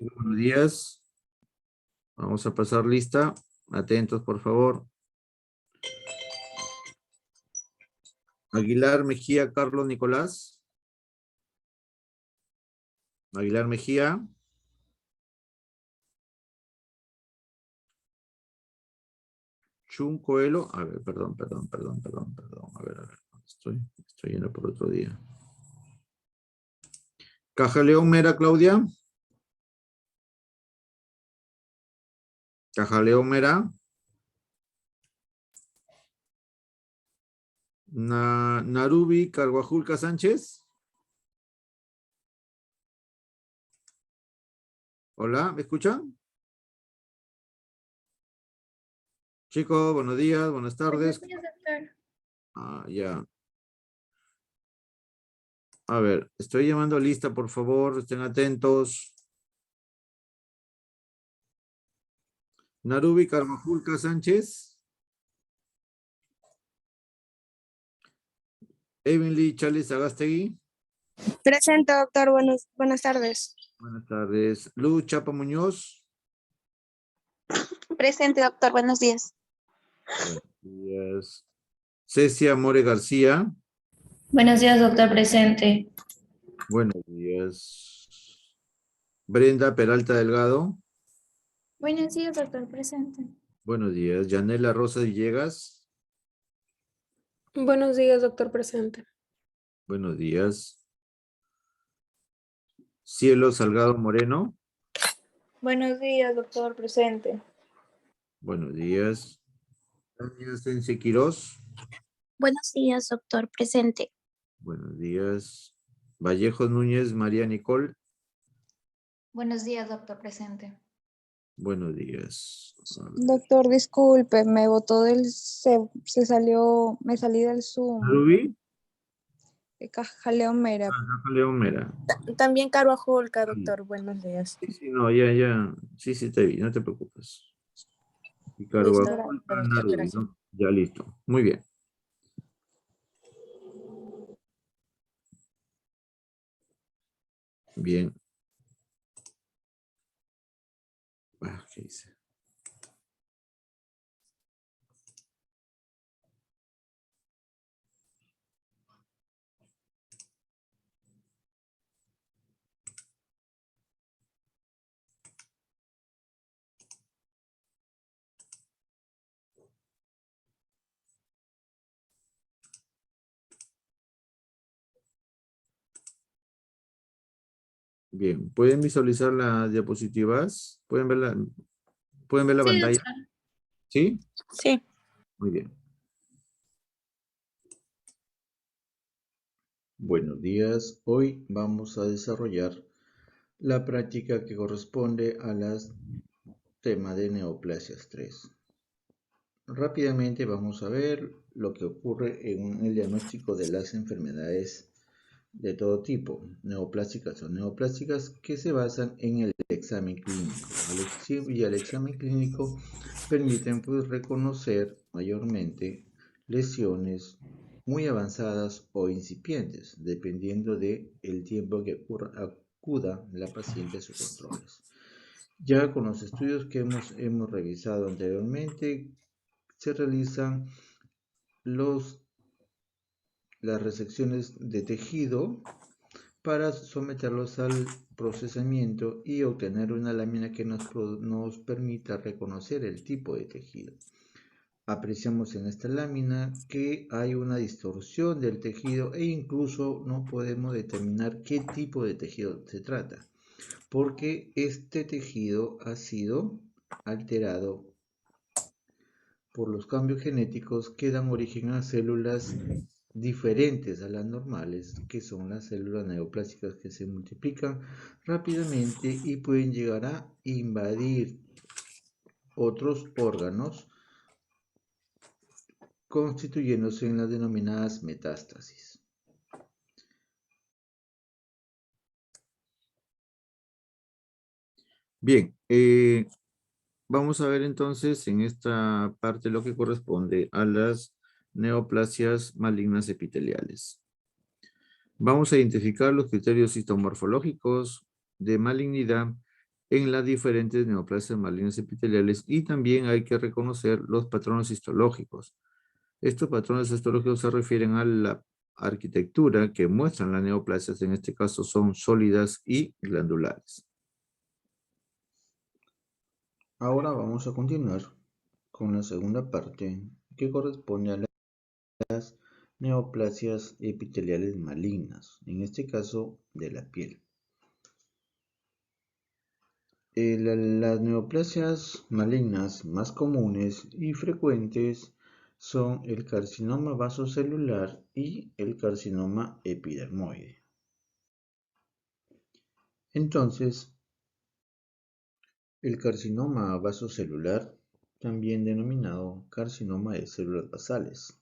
Buenos días. Vamos a pasar lista. Atentos, por favor. Aguilar Mejía, Carlos Nicolás. Aguilar Mejía. Chun Coelho. A ver, perdón. A ver. Estoy yendo por otro día. Cajaleón Mera, Claudia. Cajaleón Mera. Narubi Carguajulca Sánchez. Hola, ¿me escuchan? Chicos, buenos días, buenas tardes. Buenos días, doctor. Ya. A ver, estoy llamando a lista, por favor, estén atentos. Narubi Carvajulca Sánchez. Evenly Chales Agastegui. Presente, doctor. Buenas tardes. Buenas tardes. Luz Chapa Muñoz. Presente, doctor. Buenos días. Buenos días. Cecia More García. Buenos días, doctor. Presente. Buenos días. Brenda Peralta Delgado. Buenos días, doctor. Presente. Buenos días. Yanela Rosa Villegas. Buenos días, doctor. Presente. Buenos días. Cielo Salgado Moreno. Buenos días, doctor. Presente. Buenos días. Tania Sense Quirós. Buenos días, doctor. Presente. Buenos días. Vallejos Núñez María Nicole. Buenos días, doctor. Presente. Buenos días. Doctor, disculpe, me botó me salí del Zoom. ¿Rubí? Cajaleón Mera. León Mera. También Carvajulca, doctor. Buenos días. Sí, no, ya. Sí, te vi, no te preocupes. Y Listo, Carvajulca, doctor, Narubi, gracias. ¿no? Ya listo. Muy bien. Bien. ¿Qué hice? Bien, ¿pueden visualizar las diapositivas? ¿Pueden ver la Sí, pantalla? doctor. ¿Sí? Sí. Muy bien. Buenos días. Hoy vamos a desarrollar la práctica que corresponde a las temas de neoplasias 3. Rápidamente vamos a ver lo que ocurre en el diagnóstico de las enfermedades de todo tipo, neoplásicas o neoplásicas, que se basan en el examen clínico. Y el examen clínico permiten reconocer mayormente lesiones muy avanzadas o incipientes, dependiendo del tiempo que acuda la paciente a sus controles. Ya con los estudios que hemos revisado anteriormente, se realizan las resecciones de tejido para someterlos al procesamiento y obtener una lámina que nos permita reconocer el tipo de tejido. Apreciamos en esta lámina que hay una distorsión del tejido e incluso no podemos determinar qué tipo de tejido se trata, porque este tejido ha sido alterado por los cambios genéticos que dan origen a células diferentes a las normales, que son las células neoplásicas que se multiplican rápidamente y pueden llegar a invadir otros órganos, constituyéndose en las denominadas metástasis. Bien, vamos a ver entonces en esta parte lo que corresponde a las neoplasias malignas epiteliales. Vamos a identificar los criterios histomorfológicos de malignidad en las diferentes neoplasias malignas epiteliales, y también hay que reconocer los patrones histológicos. Estos patrones histológicos se refieren a la arquitectura que muestran las neoplasias, en este caso son sólidas y glandulares. Ahora vamos a continuar con la segunda parte que corresponde a las neoplasias epiteliales malignas, en este caso de la piel. Las neoplasias malignas más comunes y frecuentes son el carcinoma vasocelular y el carcinoma epidermoide. Entonces, el carcinoma vasocelular, también denominado carcinoma de células basales,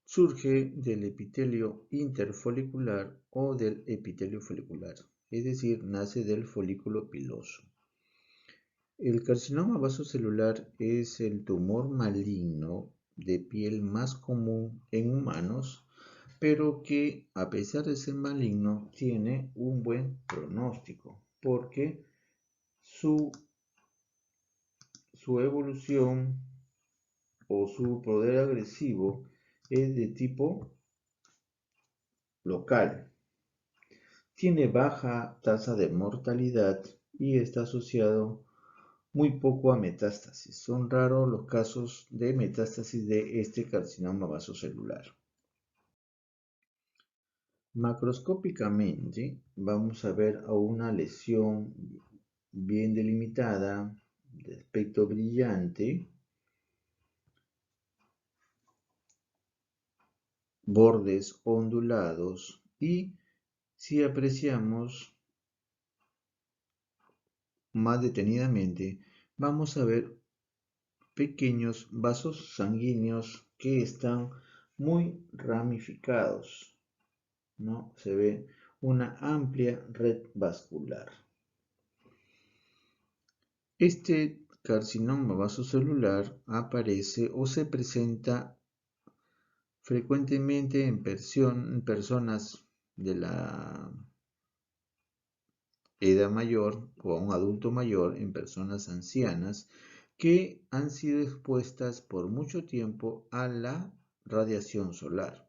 surge del epitelio interfolicular o del epitelio folicular, es decir, nace del folículo piloso. El carcinoma vasocelular es el tumor maligno de piel más común en humanos, pero que a pesar de ser maligno tiene un buen pronóstico, porque su evolución o su poder agresivo es de tipo local. Tiene baja tasa de mortalidad y está asociado muy poco a metástasis. Son raros los casos de metástasis de este carcinoma vasocelular. Macroscópicamente vamos a ver a una lesión bien delimitada, de aspecto brillante, bordes ondulados, y si apreciamos más detenidamente, vamos a ver pequeños vasos sanguíneos que están muy ramificados, ¿no? Se ve una amplia red vascular. Este carcinoma vasocelular aparece o se presenta frecuentemente en personas de la edad mayor o a un adulto mayor, en personas ancianas que han sido expuestas por mucho tiempo a la radiación solar.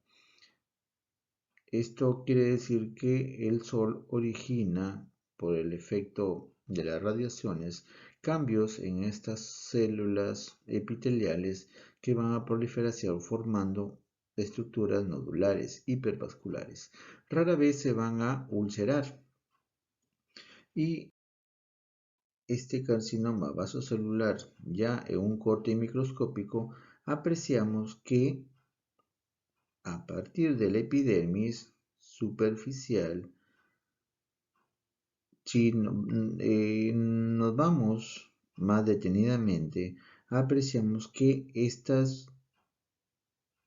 Esto quiere decir que el sol origina, por el efecto de las radiaciones, cambios en estas células epiteliales que van a proliferar formando estructuras nodulares hipervasculares. Rara vez se van a ulcerar. Y este carcinoma vasocelular, ya en un corte microscópico, apreciamos que a partir de la epidermis superficial, si nos vamos más detenidamente, apreciamos que estas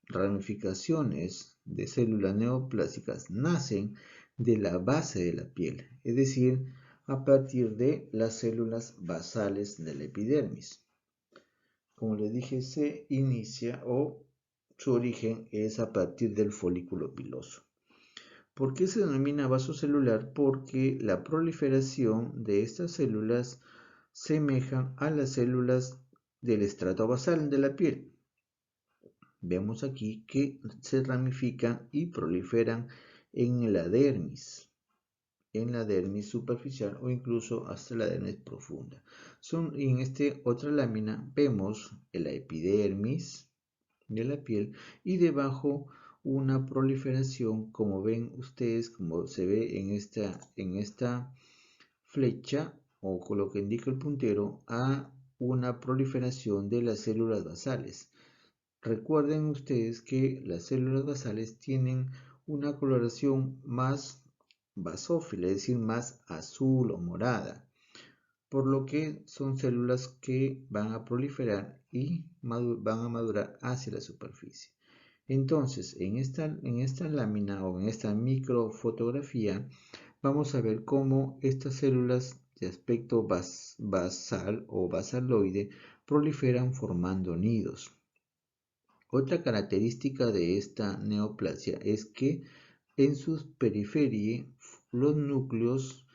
ramificaciones de células neoplásicas nacen de la base de la piel, es decir, a partir de las células basales de la epidermis. Como les dije, se inicia o su origen es a partir del folículo piloso. ¿Por qué se denomina vasocelular? Porque la proliferación de estas células semejan a las células del estrato basal de la piel. Vemos aquí que se ramifican y proliferan en la dermis superficial o incluso hasta la dermis profunda. En esta otra lámina vemos la epidermis de la piel y debajo una proliferación, como ven ustedes, como se ve en esta flecha o con lo que indica el puntero, a una proliferación de las células basales. Recuerden ustedes que las células basales tienen una coloración más basófila, es decir, más azul o morada, por lo que son células que van a proliferar y van a madurar hacia la superficie. Entonces, en esta lámina o en esta microfotografía, vamos a ver cómo estas células de aspecto basal o basaloide proliferan formando nidos. Otra característica de esta neoplasia es que en sus periferias los núcleos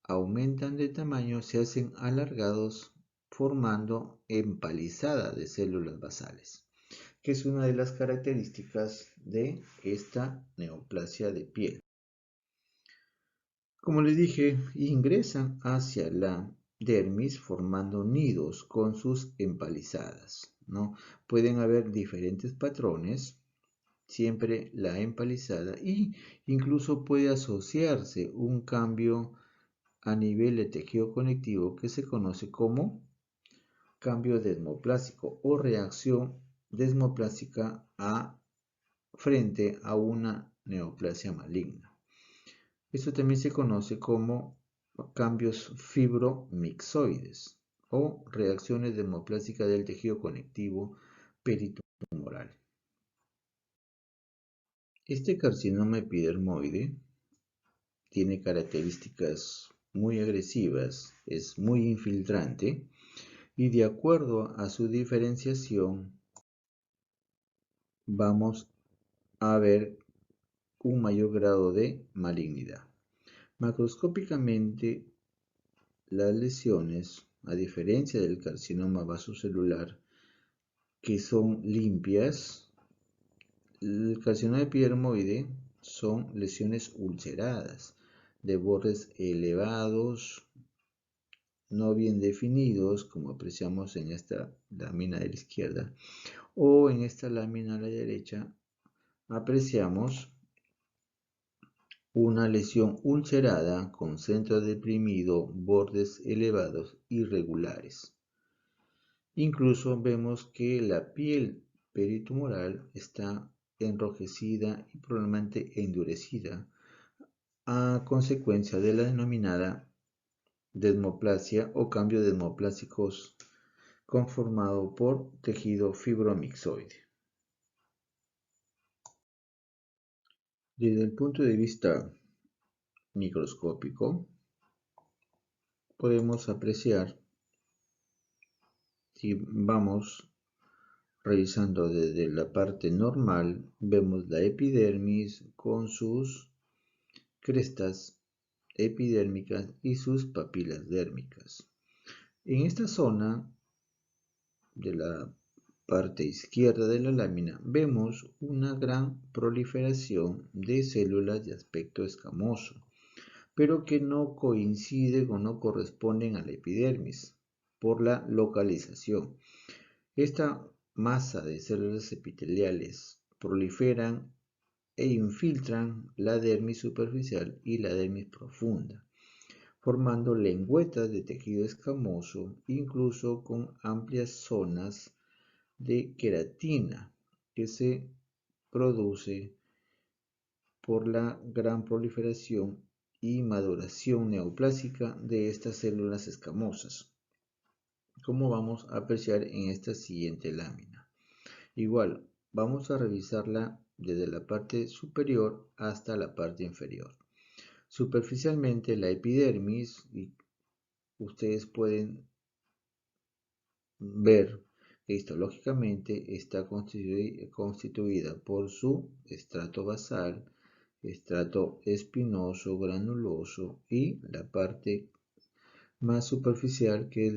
aumentan de tamaño, se hacen alargados formando empalizada de células basales, que es una de las características de esta neoplasia de piel. Como les dije, ingresan hacia la dermis formando nidos con sus empalizadas, ¿no? Pueden haber diferentes patrones, siempre la empalizada, y incluso puede asociarse un cambio a nivel de tejido conectivo que se conoce como cambio desmoplásico o reacción desmoplásica frente a una neoplasia maligna. Esto también se conoce como cambios fibromixoides o reacciones desmoplásicas del tejido conectivo peritumoral. Este carcinoma epidermoide tiene características muy agresivas, es muy infiltrante y de acuerdo a su diferenciación vamos a ver un mayor grado de malignidad. Macroscópicamente, las lesiones, a diferencia del carcinoma vasocelular, que son limpias, el carcinoma epidermoide son lesiones ulceradas, de bordes elevados, no bien definidos, como apreciamos en esta lámina de la izquierda, o en esta lámina a la derecha, apreciamos una lesión ulcerada con centro deprimido, bordes elevados irregulares. Incluso vemos que la piel peritumoral está enrojecida y probablemente endurecida a consecuencia de la denominada desmoplasia o cambios desmoplásicos conformado por tejido fibromixoide. Desde el punto de vista microscópico, podemos apreciar, si vamos revisando desde la parte normal, vemos la epidermis con sus crestas epidérmicas y sus papilas dérmicas. En esta zona de la parte izquierda de la lámina vemos una gran proliferación de células de aspecto escamoso, pero que no coinciden o no corresponden a la epidermis por la localización. Esta masa de células epiteliales proliferan e infiltran la dermis superficial y la dermis profunda, formando lengüetas de tejido escamoso, incluso con amplias zonas de queratina que se produce por la gran proliferación y maduración neoplásica de estas células escamosas, como vamos a apreciar en esta siguiente lámina. Igual, vamos a revisarla desde la parte superior hasta la parte inferior. Superficialmente la epidermis, y ustedes pueden ver que histológicamente está constituida por su estrato basal, estrato espinoso, granuloso y la parte más superficial que es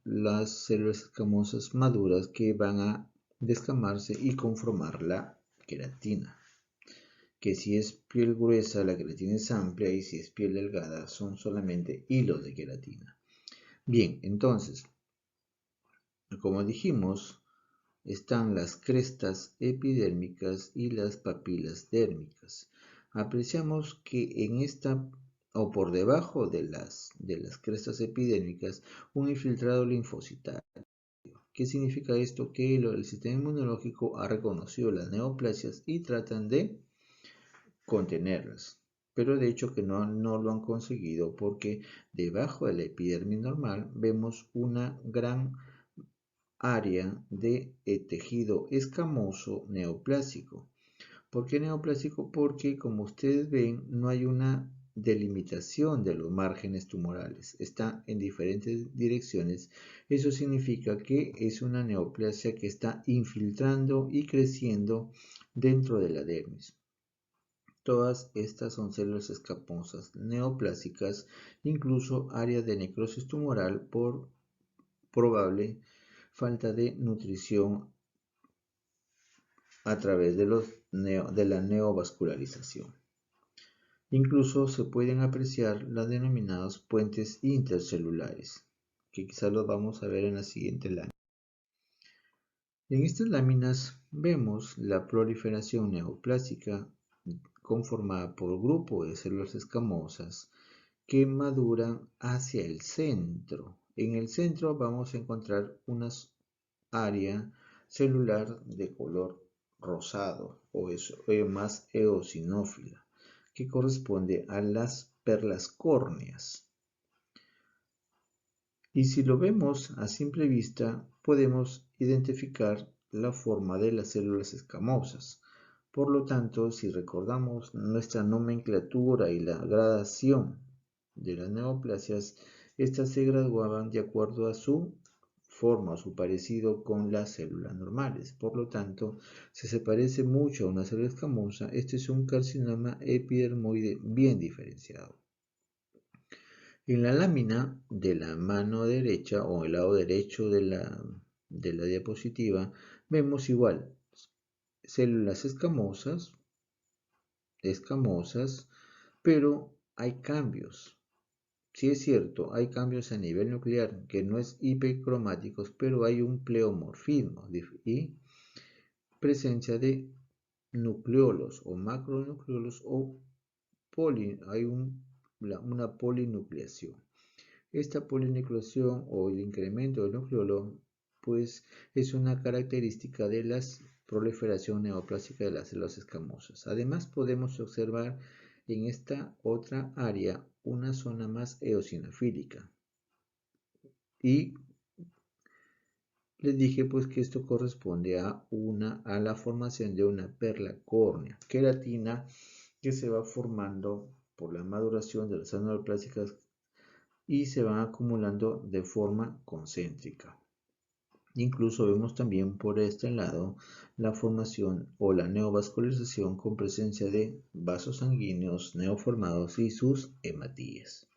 las células escamosas maduras que van a descamarse y conformar la queratina. Que si es piel gruesa la queratina es amplia y si es piel delgada son solamente hilos de queratina. Bien, entonces, como dijimos, están las crestas epidérmicas y las papilas dérmicas. Apreciamos que en esta o por debajo de las crestas epidérmicas un infiltrado linfocitario. ¿Qué significa esto? Que el sistema inmunológico ha reconocido las neoplasias y tratan de contenerlas. Pero de hecho que no lo han conseguido porque debajo de la epidermis normal vemos una gran área de tejido escamoso neoplásico. ¿Por qué neoplásico? Porque como ustedes ven no hay una delimitación de los márgenes tumorales, está en diferentes direcciones. Eso significa que es una neoplasia que está infiltrando y creciendo dentro de la dermis. Todas estas son células escamosas neoplásicas, incluso áreas de necrosis tumoral por probable falta de nutrición a través de la neovascularización. Incluso se pueden apreciar las denominadas puentes intercelulares, que quizás los vamos a ver en la siguiente lámina. En estas láminas vemos la proliferación neoplásica conformada por grupos de células escamosas que maduran hacia el centro. En el centro vamos a encontrar una área celular de color rosado o más eosinófila, que corresponde a las perlas córneas. Y si lo vemos a simple vista, podemos identificar la forma de las células escamosas. Por lo tanto, si recordamos nuestra nomenclatura y la gradación de las neoplasias, estas se graduaban de acuerdo a su forma o su parecido con las células normales. Por lo tanto, si se parece mucho a una célula escamosa, este es un carcinoma epidermoide bien diferenciado. En la lámina de la mano derecha o el lado derecho de la diapositiva vemos igual células escamosas, pero hay cambios. Sí es cierto, hay cambios a nivel nuclear que no es hipercromáticos, pero hay un pleomorfismo y presencia de nucleolos o macronucleolos o hay una polinucleación. Esta polinucleación o el incremento del nucleolo pues es una característica de la proliferación neoplásica de las células escamosas. Además podemos observar en esta otra área una zona más eosinofílica. Y les dije pues que esto corresponde a la formación de una perla córnea, queratina que se va formando por la maduración de las células neoplásicas y se van acumulando de forma concéntrica. Incluso vemos también por este lado la formación o la neovascularización con presencia de vasos sanguíneos neoformados y sus hematíes.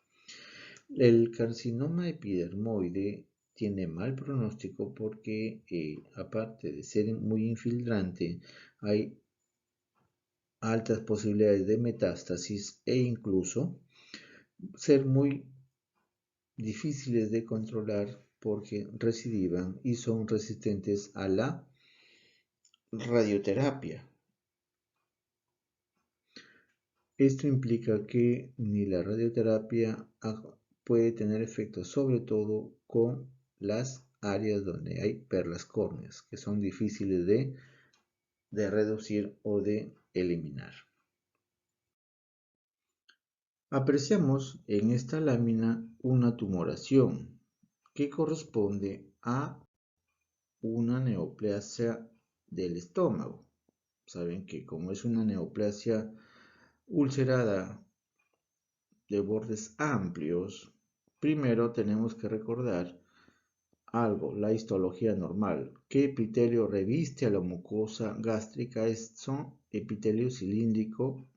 El carcinoma epidermoide tiene mal pronóstico porque aparte de ser muy infiltrante, hay altas posibilidades de metástasis e incluso ser muy difíciles de controlar porque recidivan y son resistentes a la radioterapia. Esto implica que ni la radioterapia puede tener efectos, sobre todo con las áreas donde hay perlas córneas, que son difíciles de reducir o de eliminar. Apreciamos en esta lámina una tumoración que corresponde a una neoplasia del estómago. Saben que como es una neoplasia ulcerada de bordes amplios, primero tenemos que recordar algo, la histología normal. ¿Qué epitelio reviste a la mucosa gástrica? Son epitelio cilíndrico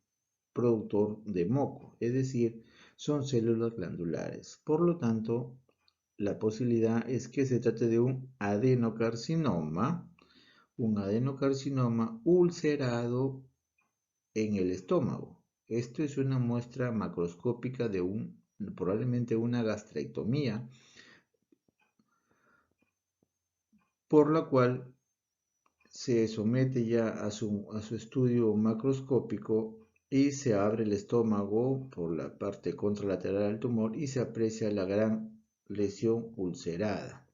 productor de moco, es decir, son células glandulares. Por lo tanto, la posibilidad es que se trate de un adenocarcinoma ulcerado en el estómago. Esto es una muestra macroscópica de probablemente una gastrectomía, por la cual se somete ya a su estudio macroscópico y se abre el estómago por la parte contralateral del tumor y se aprecia la gran lesión ulcerada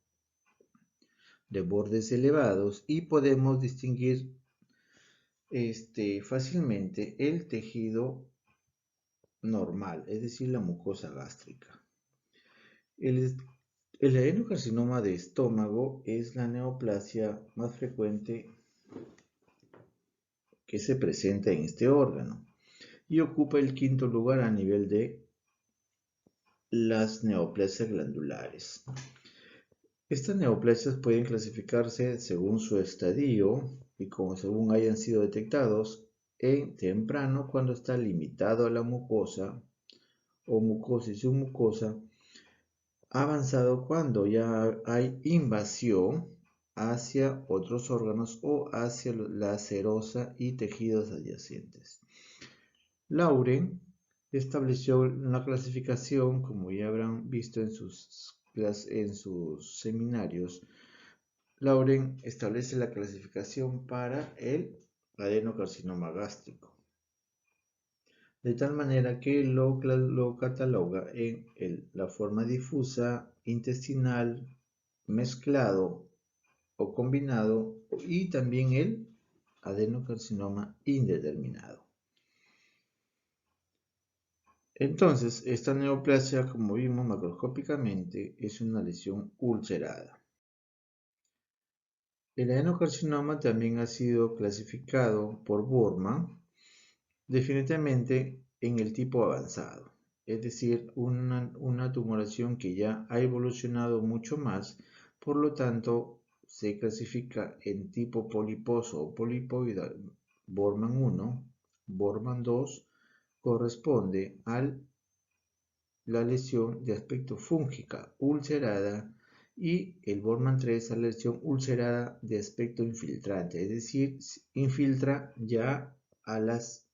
de bordes elevados y podemos distinguir fácilmente el tejido normal, es decir, la mucosa gástrica. El adenocarcinoma de estómago es la neoplasia más frecuente que se presenta en este órgano y ocupa el quinto lugar a nivel de las neoplasias glandulares. Estas neoplasias pueden clasificarse según su estadio y según hayan sido detectados en temprano cuando está limitado a la mucosa o mucosa y submucosa, avanzado cuando ya hay invasión hacia otros órganos o hacia la serosa y tejidos adyacentes. Lauren estableció una clasificación, como ya habrán visto en sus seminarios. Lauren establece la clasificación para el adenocarcinoma gástrico, de tal manera que lo cataloga en la forma difusa, intestinal, mezclado o combinado, y también el adenocarcinoma indeterminado. Entonces, esta neoplasia, como vimos macroscópicamente, es una lesión ulcerada. El adenocarcinoma también ha sido clasificado por Borman definitivamente en el tipo avanzado, es decir, una tumoración que ya ha evolucionado mucho más, por lo tanto se clasifica en tipo poliposo o polipoidal. Borman 1, Borman 2 corresponde a la lesión de aspecto fúngica ulcerada y el Borman 3 a la lesión ulcerada de aspecto infiltrante, es decir, infiltra ya a las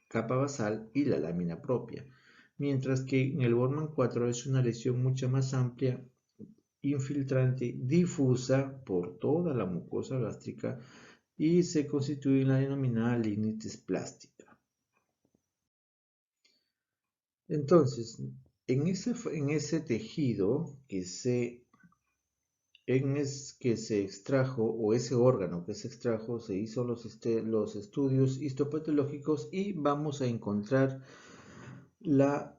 capa basal y la lámina propia, mientras que en el Borman 4 es una lesión mucho más amplia, infiltrante, difusa por toda la mucosa gástrica y se constituye en la denominada lignitis plástica. Entonces, en ese tejido que se extrajo, o ese órgano que se extrajo, se hizo los estudios histopatológicos y vamos a encontrar las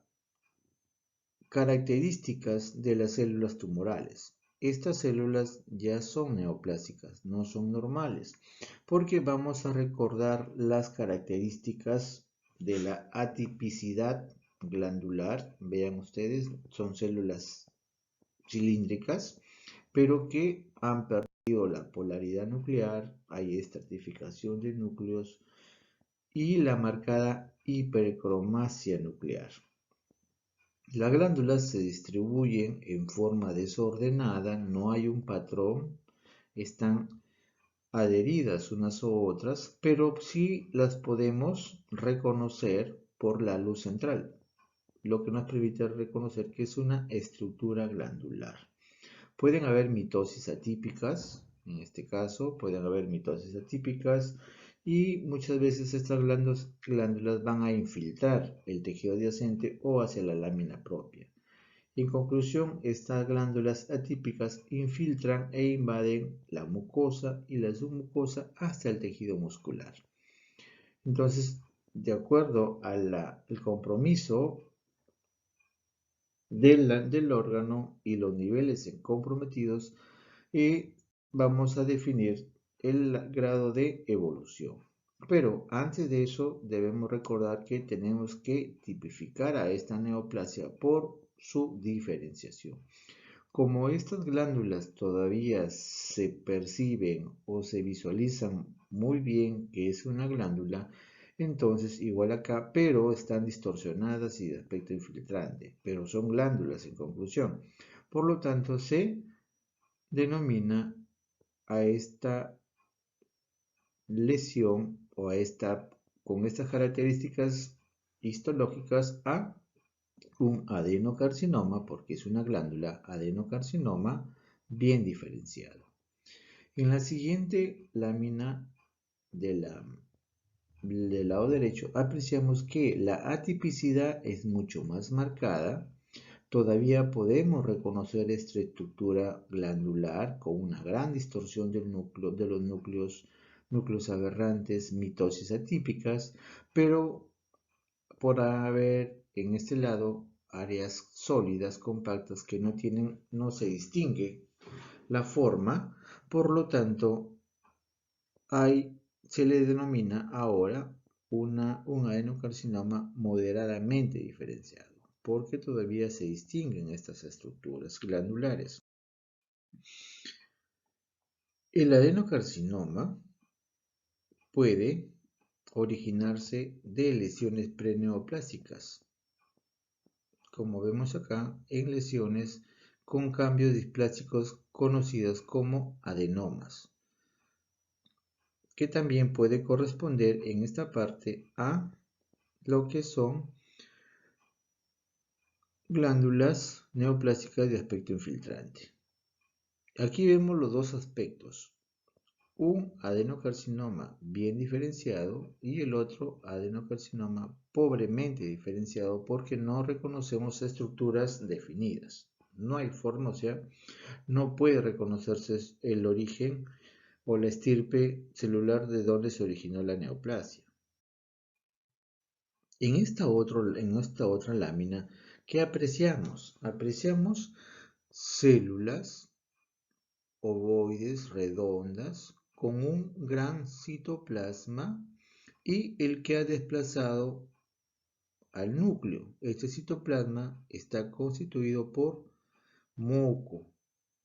características de las células tumorales. Estas células ya son neoplásicas, no son normales, porque vamos a recordar las características de la atipicidad glandular. Vean ustedes, son células cilíndricas, pero que han perdido la polaridad nuclear, hay estratificación de núcleos y la marcada hipercromasia nuclear. Las glándulas se distribuyen en forma desordenada, no hay un patrón, están adheridas unas a otras, pero sí las podemos reconocer por la luz central, lo que nos permite reconocer que es una estructura glandular. Pueden haber mitosis atípicas, en este caso, pueden haber mitosis atípicas y muchas veces estas glándulas van a infiltrar el tejido adyacente o hacia la lámina propia. En conclusión, estas glándulas atípicas infiltran e invaden la mucosa y la submucosa hasta el tejido muscular. Entonces, de acuerdo al compromiso del órgano y los niveles comprometidos, vamos a definir el grado de evolución. Pero antes de eso debemos recordar que tenemos que tipificar a esta neoplasia por su diferenciación. Como estas glándulas todavía se perciben o se visualizan muy bien que es una glándula, entonces igual acá, pero están distorsionadas y de aspecto infiltrante, pero son glándulas en conclusión. Por lo tanto, se denomina a esta lesión o con estas características histológicas a un adenocarcinoma, porque es una glándula adenocarcinoma bien diferenciado. En la siguiente lámina del lado derecho apreciamos que la atipicidad es mucho más marcada. Todavía podemos reconocer esta estructura glandular con una gran distorsión de los núcleos aberrantes, mitosis atípicas, pero por haber en este lado áreas sólidas, compactas, que no se distingue la forma, por lo tanto, se le denomina ahora un adenocarcinoma moderadamente diferenciado, porque todavía se distinguen estas estructuras glandulares. El adenocarcinoma puede originarse de lesiones preneoplásicas, como vemos acá, en lesiones con cambios displásicos conocidos como adenomas, que también puede corresponder en esta parte a lo que son glándulas neoplásicas de aspecto infiltrante. Aquí vemos los dos aspectos, un adenocarcinoma bien diferenciado y el otro adenocarcinoma pobremente diferenciado porque no reconocemos estructuras definidas. No hay forma, o sea, no puede reconocerse el origen o la estirpe celular de donde se originó la neoplasia. En esta otra lámina, ¿qué apreciamos? Apreciamos células ovoides redondas con un gran citoplasma y el que ha desplazado al núcleo. Este citoplasma está constituido por moco.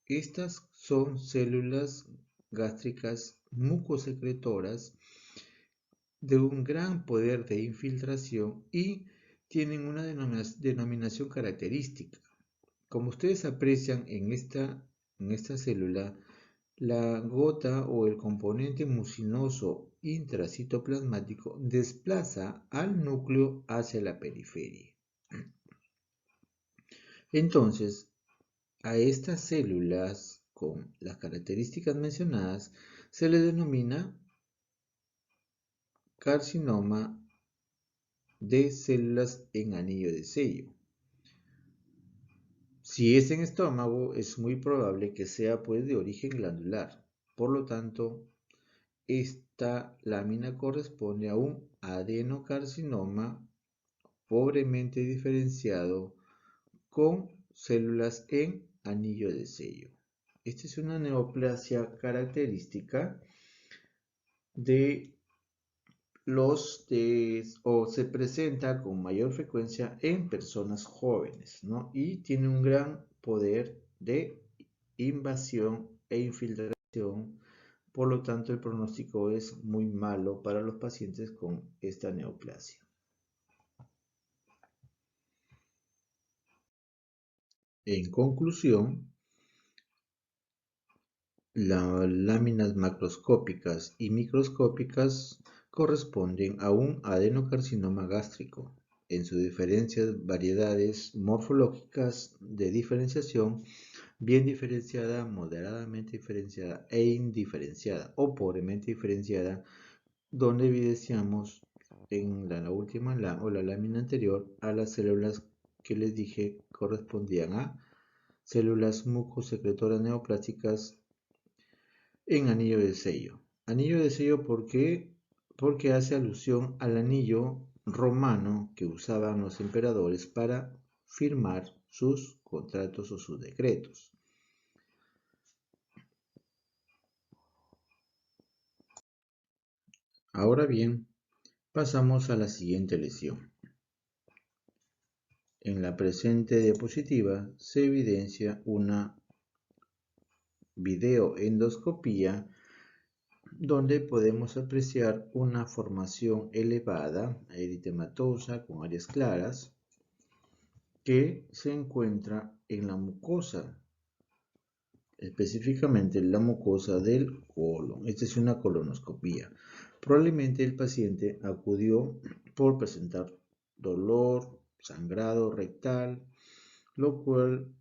Estas son células gástricas mucosecretoras de un gran poder de infiltración y tienen una denominación característica. Como ustedes aprecian en esta célula, la gota o el componente mucinoso intracitoplasmático desplaza al núcleo hacia la periferia. Entonces, a estas células con las características mencionadas se le denomina carcinoma de células en anillo de sello. Si es en estómago, es muy probable que sea pues de origen glandular. Por lo tanto, esta lámina corresponde a un adenocarcinoma pobremente diferenciado con células en anillo de sello. Esta es una neoplasia característica de o se presenta con mayor frecuencia en personas jóvenes, ¿no? Y tiene un gran poder de invasión e infiltración, por lo tanto el pronóstico es muy malo para los pacientes con esta neoplasia. En conclusión, las láminas macroscópicas y microscópicas corresponden a un adenocarcinoma gástrico en sus diferentes variedades morfológicas de diferenciación, bien diferenciada, moderadamente diferenciada e indiferenciada o pobremente diferenciada, donde evidenciamos en la última o la lámina anterior a las células que les dije correspondían a células mucosecretoras neoplásticas en anillo de sello. Anillo de sello, ¿por qué? Porque hace alusión al anillo romano que usaban los emperadores para firmar sus contratos o sus decretos. Ahora bien, pasamos a la siguiente lesión. En la presente diapositiva se evidencia una videoendoscopía donde podemos apreciar una formación elevada, eritematosa, con áreas claras, que se encuentra en la mucosa, específicamente en la mucosa del colon. Esta es una colonoscopía. Probablemente el paciente acudió por presentar dolor, sangrado rectal, lo cual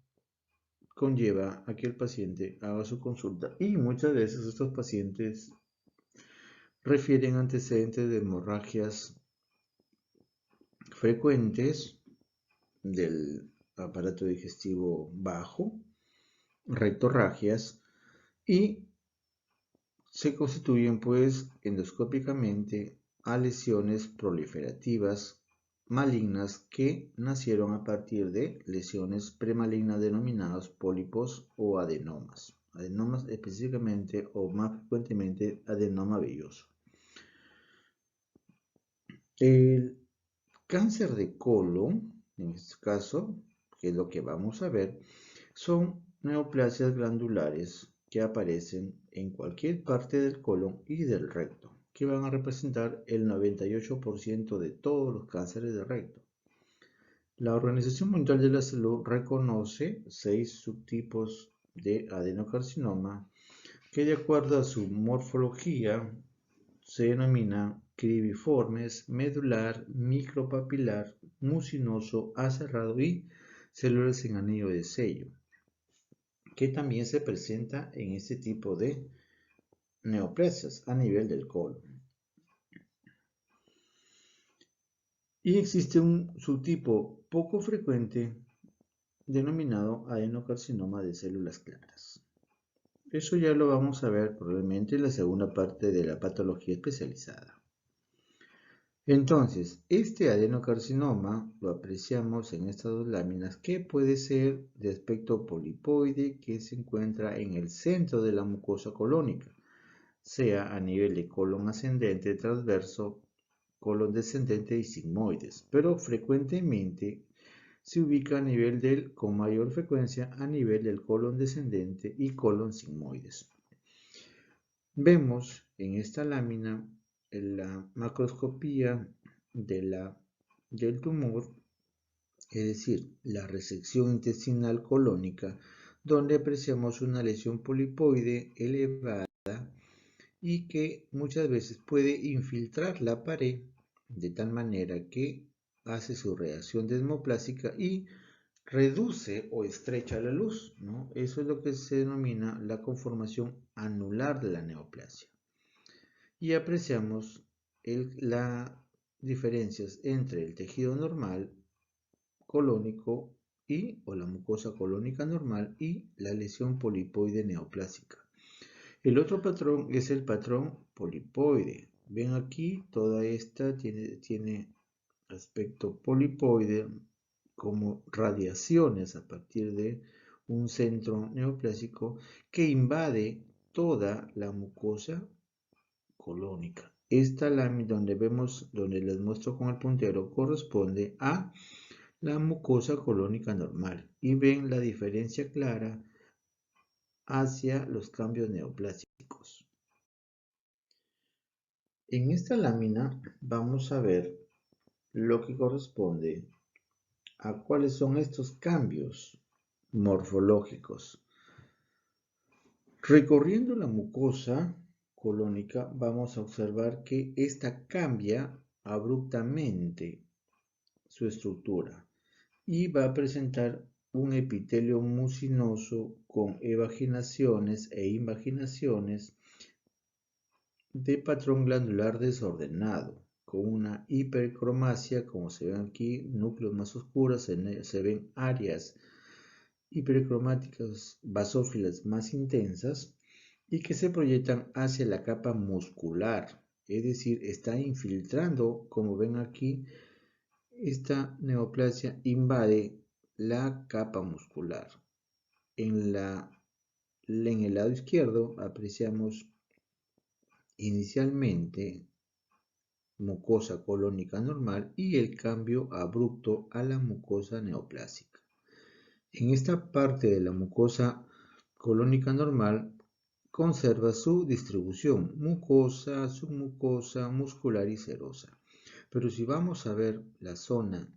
conlleva a que el paciente haga su consulta y muchas veces estos pacientes refieren antecedentes de hemorragias frecuentes del aparato digestivo bajo, rectorragias, y se constituyen pues endoscópicamente a lesiones proliferativas malignas que nacieron a partir de lesiones premalignas denominadas pólipos o adenomas. Adenomas específicamente o más frecuentemente adenoma velloso. El cáncer de colon, en este caso, que es lo que vamos a ver, son neoplasias glandulares que aparecen en cualquier parte del colon y del recto, que van a representar el 98% de todos los cánceres de recto. La Organización Mundial de la Salud reconoce 6 subtipos de adenocarcinoma que, de acuerdo a su morfología, se denominan cribiformes, medular, micropapilar, mucinoso, aserrado y células en anillo de sello, que también se presenta en este tipo de neoplasias a nivel del colon. Y existe un subtipo poco frecuente denominado adenocarcinoma de células claras. Eso ya lo vamos a ver probablemente en la segunda parte de la patología especializada. Entonces, este adenocarcinoma lo apreciamos en estas dos láminas, que puede ser de aspecto polipoide, que se encuentra en el centro de la mucosa colónica, sea a nivel de colon ascendente, transverso, colon descendente y sigmoides, pero frecuentemente se ubica a nivel con mayor frecuencia a nivel del colon descendente y colon sigmoides. Vemos en esta lámina la macroscopía del tumor, es decir, la resección intestinal colónica, donde apreciamos una lesión polipoide elevada y que muchas veces puede infiltrar la pared de tal manera que hace su reacción desmoplásica y reduce o estrecha la luz, ¿no? Eso es lo que se denomina la conformación anular de la neoplasia. Y apreciamos las diferencias entre el tejido normal colónico o la mucosa colónica normal y la lesión polipoide neoplásica. El otro patrón es el patrón polipoide. Ven aquí, toda esta tiene aspecto polipoide como radiaciones a partir de un centro neoplásico que invade toda la mucosa colónica. Esta lámina donde les muestro con el puntero corresponde a la mucosa colónica normal y ven la diferencia clara hacia los cambios neoplásicos. En esta lámina vamos a ver lo que corresponde a cuáles son estos cambios morfológicos. Recorriendo la mucosa colónica vamos a observar que esta cambia abruptamente su estructura y va a presentar un epitelio mucinoso con evaginaciones e invaginaciones de patrón glandular desordenado, con una hipercromasia, como se ven aquí, núcleos más oscuros, se ven áreas hipercromáticas basófilas más intensas y que se proyectan hacia la capa muscular, es decir, está infiltrando, como ven aquí, esta neoplasia invade la capa muscular. En el lado izquierdo apreciamos inicialmente mucosa colónica normal y el cambio abrupto a la mucosa neoplásica. En esta parte de la mucosa colónica normal conserva su distribución mucosa, submucosa, muscular y serosa. Pero si vamos a ver la zona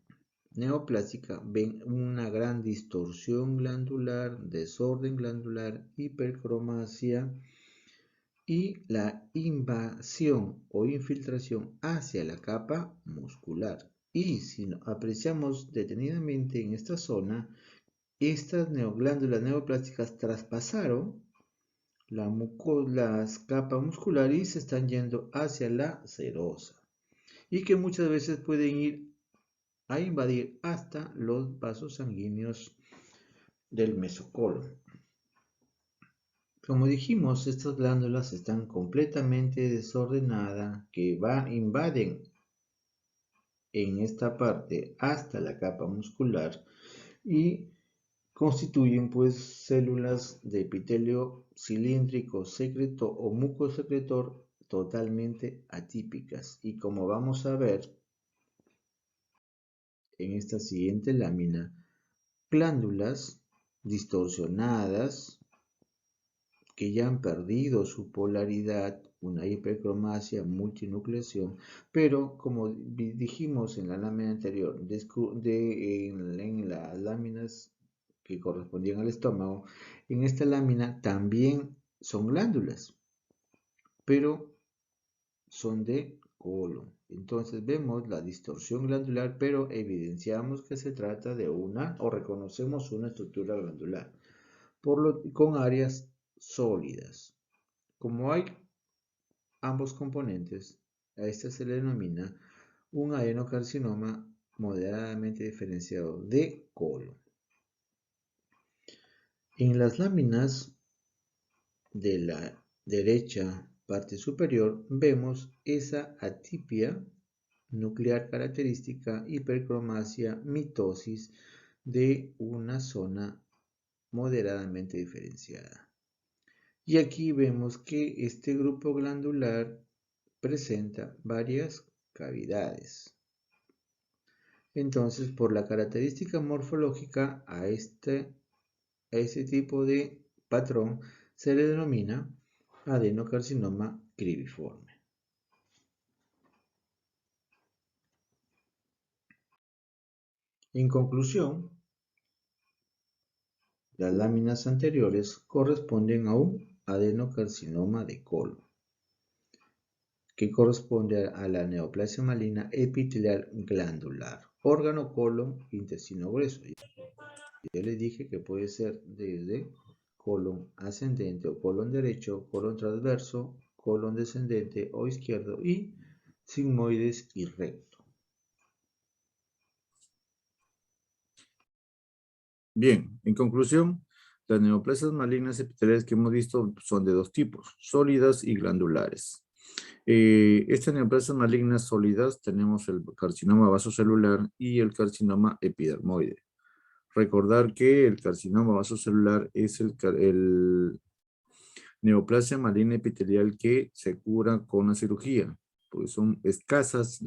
neoplásica, ven una gran distorsión glandular, desorden glandular, hipercromasia y la invasión o infiltración hacia la capa muscular. Y si apreciamos detenidamente en esta zona, estas glándulas neoplásticas traspasaron las capas musculares y se están yendo hacia la serosa. Y que muchas veces pueden ir a invadir hasta los vasos sanguíneos del mesocolon. Como dijimos, estas glándulas están completamente desordenadas, que invaden en esta parte hasta la capa muscular y constituyen pues células de epitelio cilíndrico secretor o mucosecretor totalmente atípicas. Y como vamos a ver en esta siguiente lámina, glándulas distorsionadas que ya han perdido su polaridad una hipercromasia, multinucleación, pero como dijimos en la lámina anterior, en las láminas que correspondían al estómago, en esta lámina también son glándulas, pero son de colon. Entonces vemos la distorsión glandular, pero evidenciamos que se trata de reconocemos una estructura glandular con áreas sólidas. Como hay ambos componentes, a esta se le denomina un adenocarcinoma moderadamente diferenciado de colon. En las láminas de la derecha parte superior vemos esa atipia nuclear característica, hipercromasia, mitosis de una zona moderadamente diferenciada. Y aquí vemos que este grupo glandular presenta varias cavidades. Entonces, por la característica morfológica a este tipo de patrón se le denomina adenocarcinoma cribiforme. En conclusión, las láminas anteriores corresponden a un adenocarcinoma de colon, que corresponde a la neoplasia maligna epitelial glandular, órgano colon, intestino grueso. Ya les dije que puede ser desde colon ascendente o colon derecho, colon transverso, colon descendente o izquierdo y sigmoides y recto. Bien, en conclusión, las neoplasias malignas epiteliales que hemos visto son de dos tipos, sólidas y glandulares. Estas neoplasias malignas sólidas tenemos el carcinoma vasocelular y el carcinoma epidermoide. Recordar que el carcinoma vasocelular es el neoplasia maligna epitelial que se cura con la cirugía, pues son escasas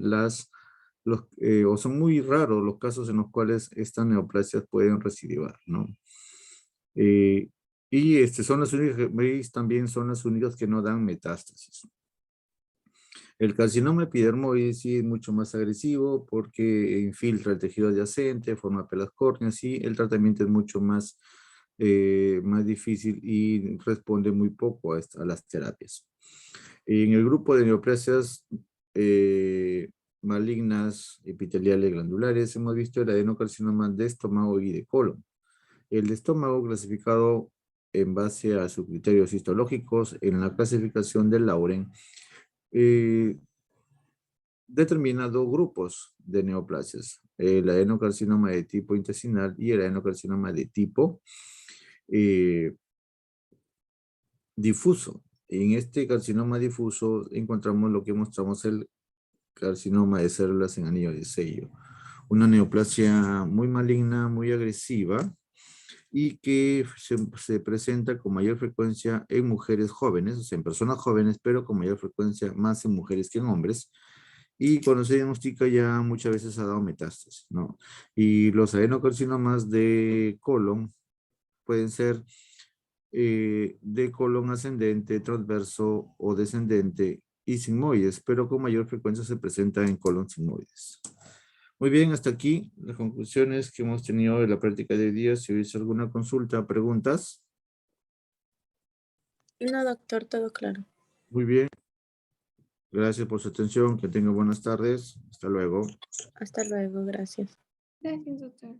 o son muy raros los casos en los cuales estas neoplasias pueden recidivar, ¿no? Y son las únicas, también son las únicas que no dan metástasis. El carcinoma epidermoide sí es mucho más agresivo porque infiltra el tejido adyacente, forma pelas córneas y el tratamiento es mucho más difícil y responde muy poco a las terapias. En el grupo de neoplasias malignas epiteliales glandulares hemos visto el adenocarcinoma de estómago y de colon. El de estómago clasificado en base a sus criterios histológicos en la clasificación de Lauren determina dos grupos de neoplasias, el adenocarcinoma de tipo intestinal y el adenocarcinoma de tipo difuso. En este carcinoma difuso encontramos lo que mostramos el carcinoma de células en anillo de sello. Una neoplasia muy maligna, muy agresiva y que se presenta con mayor frecuencia en mujeres jóvenes, o sea, en personas jóvenes, pero con mayor frecuencia más en mujeres que en hombres. Y cuando se diagnostica ya muchas veces ha dado metástasis, ¿no? Y los adenocarcinomas de colon pueden ser de colon ascendente, transverso o descendente y sigmoides, pero con mayor frecuencia se presenta en colon sigmoides. Muy bien, hasta aquí las conclusiones que hemos tenido de la práctica de hoy día. Si hubiese alguna consulta, preguntas. No, doctor, todo claro. Muy bien. Gracias por su atención. Que tengan buenas tardes. Hasta luego. Hasta luego, gracias. Gracias, doctor.